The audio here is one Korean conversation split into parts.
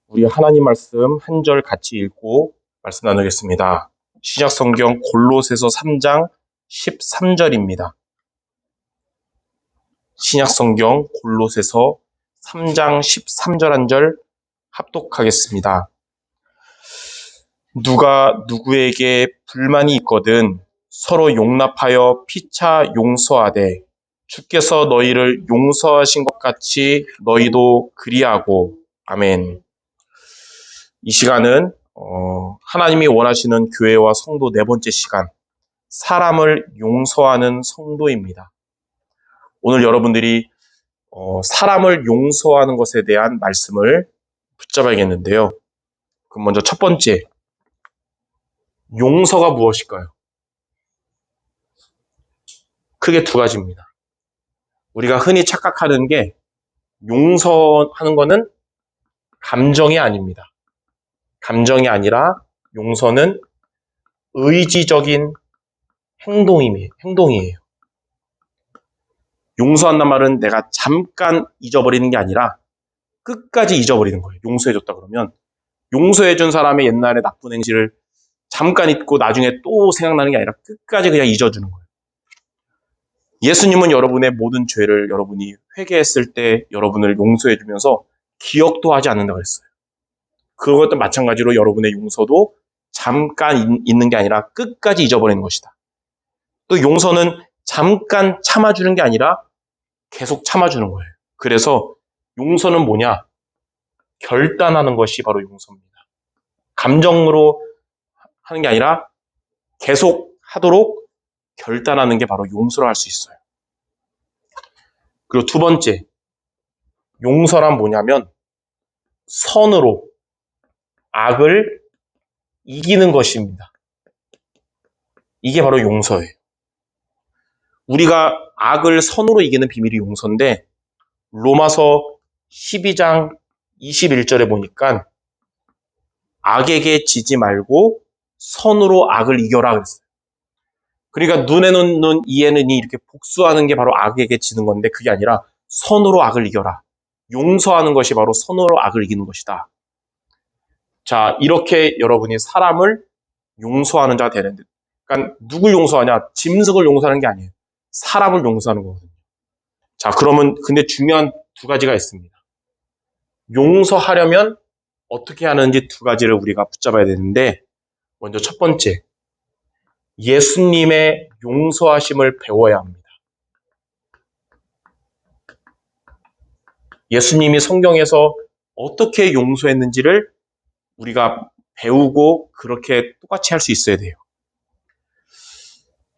우리 하나님 말씀 한 절 같이 읽고 말씀 나누겠습니다. 신약 성경 골로새서 3장 13절입니다. 신약 성경 골로새서 3장 13절 한 절 합독하겠습니다. 누가 누구에게 불만이 있거든 서로 용납하여 피차 용서하되 주께서 너희를 용서하신 것 같이 너희도 그리하고. 아멘. 이 시간은 하나님이 원하시는 교회와 성도 네 번째 시간, 사람을 용서하는 성도입니다. 오늘 여러분들이 사람을 용서하는 것에 대한 말씀을 붙잡아야겠는데요. 그럼 먼저 첫 번째, 용서가 무엇일까요? 크게 두 가지입니다. 우리가 흔히 착각하는 게 용서하는 것은 감정이 아닙니다. 감정이 아니라 용서는 의지적인 행동이에요. 용서한단 말은 내가 잠깐 잊어버리는 게 아니라 끝까지 잊어버리는 거예요. 용서해줬다 그러면 용서해준 사람의 옛날에 나쁜 행실을 잠깐 잊고 나중에 또 생각나는 게 아니라 끝까지 그냥 잊어주는 거예요. 예수님은 여러분의 모든 죄를 여러분이 회개했을 때 여러분을 용서해주면서 기억도 하지 않는다고 했어요. 그것도 마찬가지로 여러분의 용서도 잠깐 잊는 게 아니라 끝까지 잊어버리는 것이다. 또 용서는 잠깐 참아주는 게 아니라 계속 참아주는 거예요. 그래서 용서는 뭐냐? 결단하는 것이 바로 용서입니다. 감정으로 하는 게 아니라 계속 하도록 결단하는 게 바로 용서를 할 수 있어요. 그리고 두 번째, 용서란 뭐냐면 선으로 악을 이기는 것입니다. 이게 바로 용서예요. 우리가 악을 선으로 이기는 비밀이 용서인데 로마서 12장 21절에 보니까 악에게 지지 말고 선으로 악을 이겨라 그랬어요. 그러니까 눈에는 눈, 이에는 이 이렇게 복수하는 게 바로 악에게 지는 건데 그게 아니라 선으로 악을 이겨라. 용서하는 것이 바로 선으로 악을 이기는 것이다. 자, 이렇게 여러분이 사람을 용서하는 자가 되는데, 그러니까 누굴 용서하냐? 짐승을 용서하는 게 아니에요. 사람을 용서하는 거거든요. 자, 그러면 근데 중요한 두 가지가 있습니다. 용서하려면 어떻게 하는지 두 가지를 우리가 붙잡아야 되는데, 먼저 첫 번째, 예수님의 용서하심을 배워야 합니다. 예수님이 성경에서 어떻게 용서했는지를 우리가 배우고 그렇게 똑같이 할 수 있어야 돼요.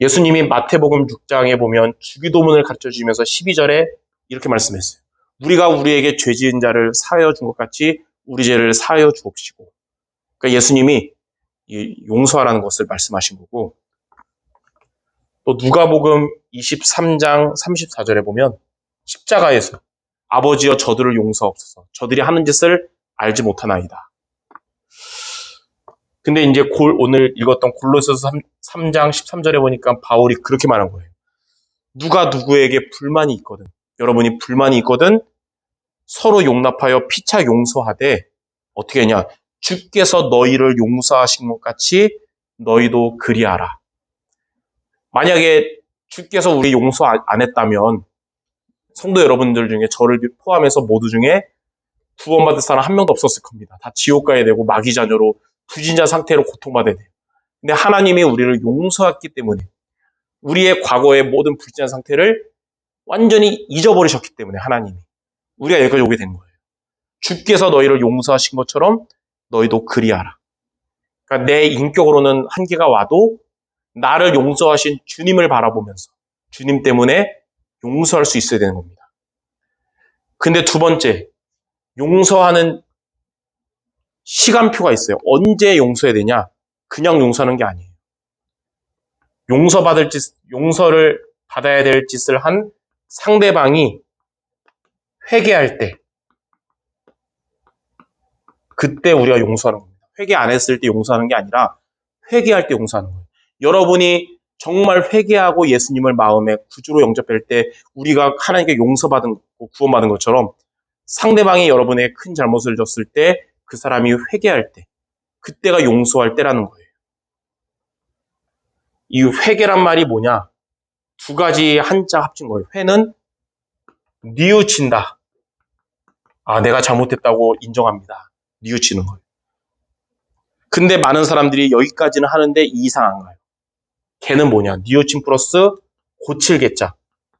예수님이 마태복음 6장에 보면 주기도문을 가르쳐 주시면서 12절에 이렇게 말씀했어요. 우리가 우리에게 죄 지은 자를 사하여 준 것 같이 우리 죄를 사하여 주옵시고. 그러니까 예수님이 용서하라는 것을 말씀하신 거고, 또 누가복음 23장 34절에 보면 십자가에서 아버지여 저들을 용서하옵소서. 저들이 하는 짓을 알지 못하나이다. 근데 이제 오늘 읽었던 골로새서 3장 13절에 보니까 바울이 그렇게 말한 거예요. 누가 누구에게 불만이 있거든, 여러분이 불만이 있거든 서로 용납하여 피차 용서하되 어떻게 했냐? 주께서 너희를 용서하신 것 같이 너희도 그리하라. 만약에 주께서 우리 용서 안 했다면 성도 여러분들 중에 저를 포함해서 모두 중에 구원받을 사람 한 명도 없었을 겁니다. 다 지옥 가야 되고 마귀 자녀로 불신자 상태로 고통받아야 돼요. 근데 하나님이 우리를 용서했기 때문에 우리의 과거의 모든 불신자 상태를 완전히 잊어버리셨기 때문에 하나님이 우리가 여기까지 오게 된 거예요. 주께서 너희를 용서하신 것처럼 너희도 그리하라. 그러니까 내 인격으로는 한계가 와도 나를 용서하신 주님을 바라보면서 주님 때문에 용서할 수 있어야 되는 겁니다. 근데 두 번째, 용서하는 시간표가 있어요. 언제 용서해야 되냐? 그냥 용서하는 게 아니에요. 용서를 받아야 될 짓을 한 상대방이 회개할 때, 그때 우리가 용서하는 겁니다. 회개 안 했을 때 용서하는 게 아니라 회개할 때 용서하는 거예요. 여러분이 정말 회개하고 예수님을 마음에 구주로 영접할 때 우리가 하나님께 용서받은 거, 구원받은 것처럼 상대방이 여러분의 큰 잘못을 졌을 때 그 사람이 회개할 때, 그때가 용서할 때라는 거예요. 이 회개란 말이 뭐냐? 두 가지 한자 합친 거예요. 회는 뉘우친다. 아, 내가 잘못했다고 인정합니다. 뉘우치는 거예요. 근데 많은 사람들이 여기까지는 하는데 이 이상 안 가요. 걔는 뭐냐? 뉘우침 플러스 고칠겠자.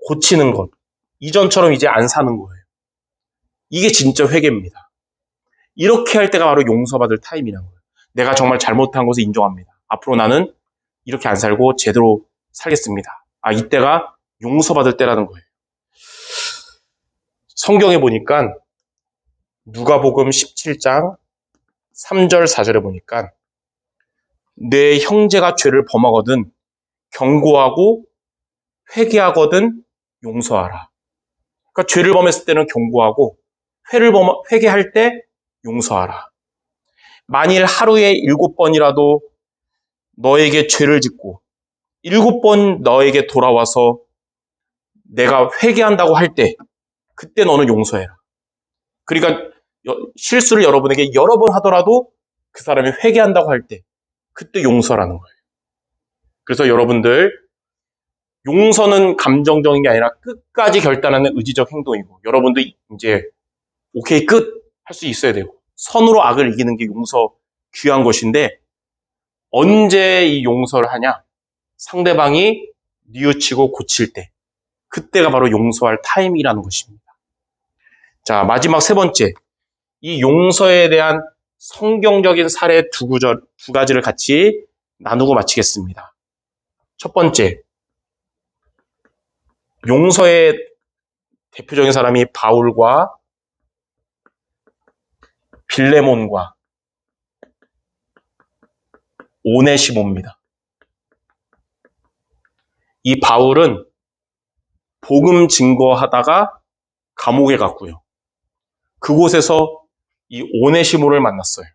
고치는 것. 이전처럼 이제 안 사는 거예요. 이게 진짜 회개입니다. 이렇게 할 때가 바로 용서받을 타임이라는 거예요. 내가 정말 잘못한 것을 인정합니다. 앞으로 나는 이렇게 안 살고 제대로 살겠습니다. 아, 이때가 용서받을 때라는 거예요. 성경에 보니까 누가복음 17장 3절 4절에 보니까 내 형제가 죄를 범하거든 경고하고 회개하거든 용서하라. 그러니까 죄를 범했을 때는 경고하고 회개할 때 용서하라. 만일 하루에 7번이라도 너에게 죄를 짓고 7번 너에게 돌아와서 내가 회개한다고 할 때 그때 너는 용서해라. 그러니까 실수를 여러분에게 여러 번 하더라도 그 사람이 회개한다고 할 때 그때 용서라는 거예요. 그래서 여러분들 용서는 감정적인 게 아니라 끝까지 결단하는 의지적 행동이고 여러분도 이제 오케이 끝 할 수 있어야 되고 선으로 악을 이기는 게 용서 귀한 것인데 언제 이 용서를 하냐? 상대방이 뉘우치고 고칠 때 그때가 바로 용서할 타임이라는 것입니다. 자, 마지막 세 번째. 이 용서에 대한 성경적인 사례 두 가지를 같이 나누고 마치겠습니다. 첫 번째, 용서의 대표적인 사람이 바울과 빌레몬과 오네시모입니다. 이 바울은 복음 증거하다가 감옥에 갔고요. 그곳에서 이 오네시모를 만났어요.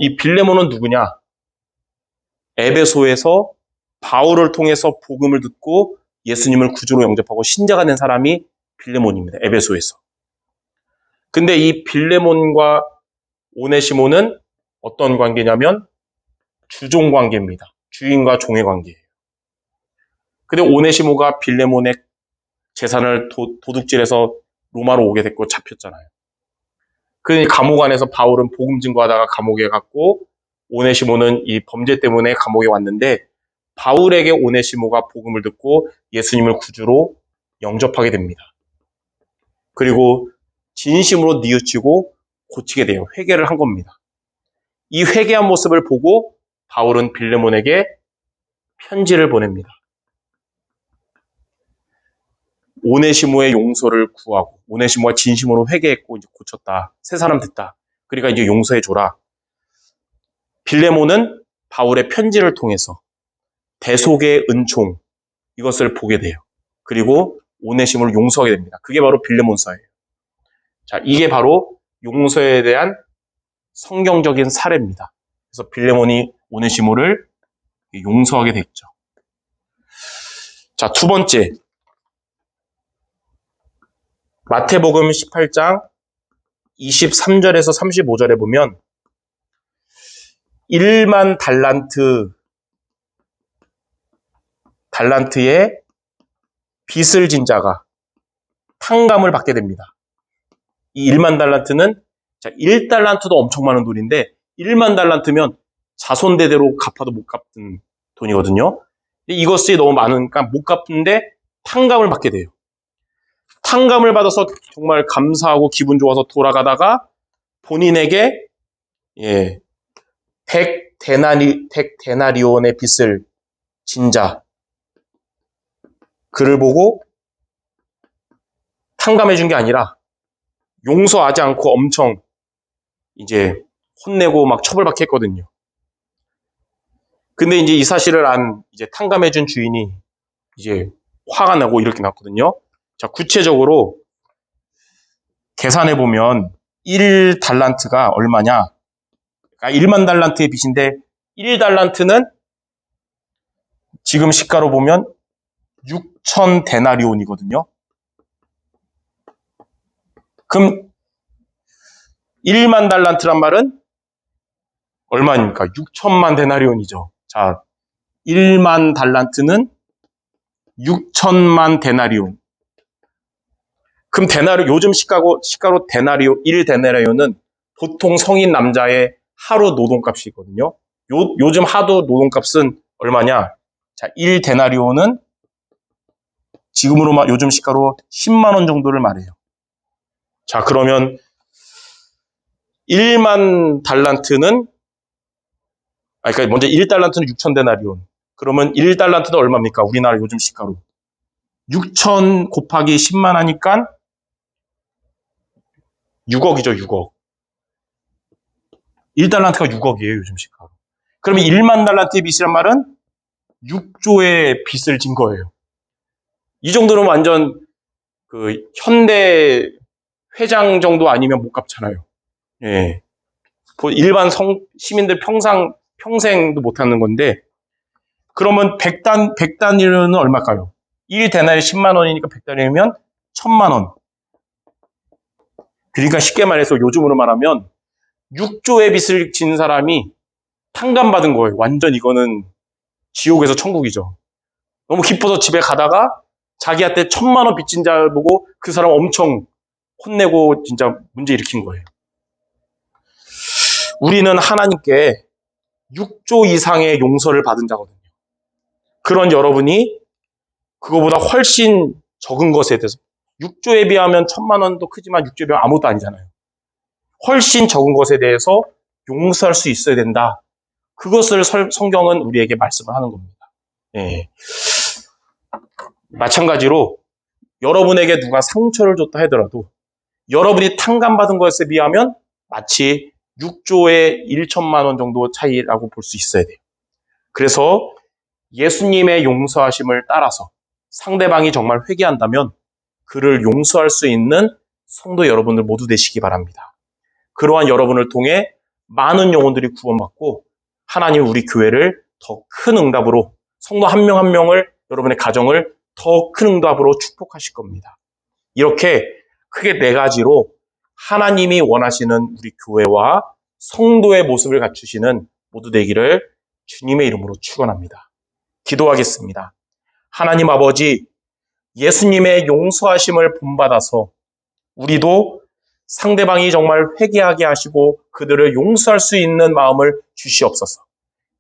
이 빌레몬은 누구냐? 에베소에서 바울을 통해서 복음을 듣고 예수님을 구주로 영접하고 신자가 된 사람이 빌레몬입니다. 에베소에서. 근데 이 빌레몬과 오네시모는 어떤 관계냐면 주종 관계입니다. 주인과 종의 관계예요. 근데 오네시모가 빌레몬의 재산을 도둑질해서 로마로 오게 됐고 잡혔잖아요. 그 감옥 안에서 바울은 복음 증거하다가 감옥에 갔고 오네시모는 이 범죄 때문에 감옥에 왔는데 바울에게 오네시모가 복음을 듣고 예수님을 구주로 영접하게 됩니다. 그리고 진심으로 뉘우치고 고치게 돼요. 회개를 한 겁니다. 이 회개한 모습을 보고 바울은 빌레몬에게 편지를 보냅니다. 오네시모의 용서를 구하고 오네시모가 진심으로 회개했고 이제 고쳤다. 새 사람 됐다. 그러니까 이제 용서해줘라. 빌레몬은 바울의 편지를 통해서 대속의 은총 이것을 보게 돼요. 그리고 오네시모를 용서하게 됩니다. 그게 바로 빌레몬서예요. 자, 이게 바로 용서에 대한 성경적인 사례입니다. 그래서 빌레몬이 오네시모를 용서하게 됐죠. 자, 두 번째. 마태복음 18장 23절에서 35절에 보면 1만 달란트의 빚을 진 자가 탕감을 받게 됩니다. 이 1만 달란트는 1달란트도 엄청 많은 돈인데 1만 달란트면 자손대대로 갚아도 못 갚는 돈이거든요. 이것이 너무 많으니까 못 갚는데 탕감을 받게 돼요. 탕감을 받아서 정말 감사하고 기분 좋아서 돌아가다가 본인에게 100데나리온의 빚을 진 자 그를 보고 탕감해 준 게 아니라 용서하지 않고 엄청 이제 혼내고 막 처벌받게 했거든요. 근데 이제 이 사실을 안 이제 탕감해 준 주인이 이제 화가 나고 이렇게 났거든요. 자, 구체적으로 계산해 보면 1달란트가 얼마냐? 그러니까 1만 달란트의 빚인데 1달란트는 지금 시가로 보면 6,000데나리온이거든요. 그럼 1만 달란트란 말은 얼마입니까? 6천만 데나리온이죠. 자, 1만 달란트는 6천만 데나리온. 그럼 요즘 시가로 데나리오, 1데나리온은 보통 성인 남자의 하루 노동값이거든요. 요즘 하루 노동값은 얼마냐? 자, 1데나리온은 지금으로 요즘 시가로 10만 원 정도를 말해요. 자, 그러면 1만 달란트는 그러니까 먼저 1달란트는 6,000데나리온. 그러면 1달란트는 얼마입니까? 우리나라 요즘 시가로. 6,000 곱하기 10만 하니까 6억이죠, 6억. 1달란트가 6억이에요, 요즘 시가로. 그러면 1만 달란트의 빚이란 말은 6조의 빚을 진 거예요. 이 정도는 완전 그 현대 회장 정도 아니면 못 갚잖아요. 예. 일반 시민들 평생도 못 하는 건데, 그러면 100단위로는 얼마일까요? 1데나리 10만 원이니까 100단위면 1000만 원. 그러니까 쉽게 말해서 요즘으로 말하면 6조의 빚을 진 사람이 탕감받은 거예요. 완전 이거는 지옥에서 천국이죠. 너무 기뻐서 집에 가다가 자기한테 1000만 원 빚진 자 보고 그 사람 엄청 혼내고 진짜 문제 일으킨 거예요. 우리는 하나님께 6조 이상의 용서를 받은 자거든요. 그런 여러분이 그거보다 훨씬 적은 것에 대해서 6조에 비하면 1000만 원도 크지만 6조에 비하면 아무것도 아니잖아요. 훨씬 적은 것에 대해서 용서할 수 있어야 된다. 그것을 성경은 우리에게 말씀을 하는 겁니다. 예. 마찬가지로 여러분에게 누가 상처를 줬다 하더라도 여러분이 탕감받은 것에 비하면 마치 6조의 1천만 원 정도 차이라고 볼 수 있어야 돼요. 그래서 예수님의 용서하심을 따라서 상대방이 정말 회개한다면 그를 용서할 수 있는 성도 여러분들 모두 되시기 바랍니다. 그러한 여러분을 통해 많은 영혼들이 구원받고 하나님 우리 교회를 더 큰 응답으로 성도 한 명 한 명을 여러분의 가정을 더 큰 응답으로 축복하실 겁니다. 이렇게 크게 네 가지로 하나님이 원하시는 우리 교회와 성도의 모습을 갖추시는 모두 되기를 주님의 이름으로 축원합니다. 기도하겠습니다. 하나님 아버지, 예수님의 용서하심을 본받아서 우리도 상대방이 정말 회개하게 하시고 그들을 용서할 수 있는 마음을 주시옵소서.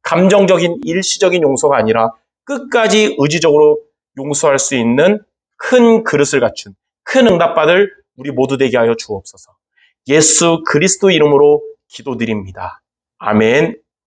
감정적인 일시적인 용서가 아니라 끝까지 의지적으로 용서할 수 있는 큰 그릇을 갖춘 큰 응답받을 우리 모두 되게 하여 주옵소서. 예수 그리스도 이름으로 기도드립니다. 아멘.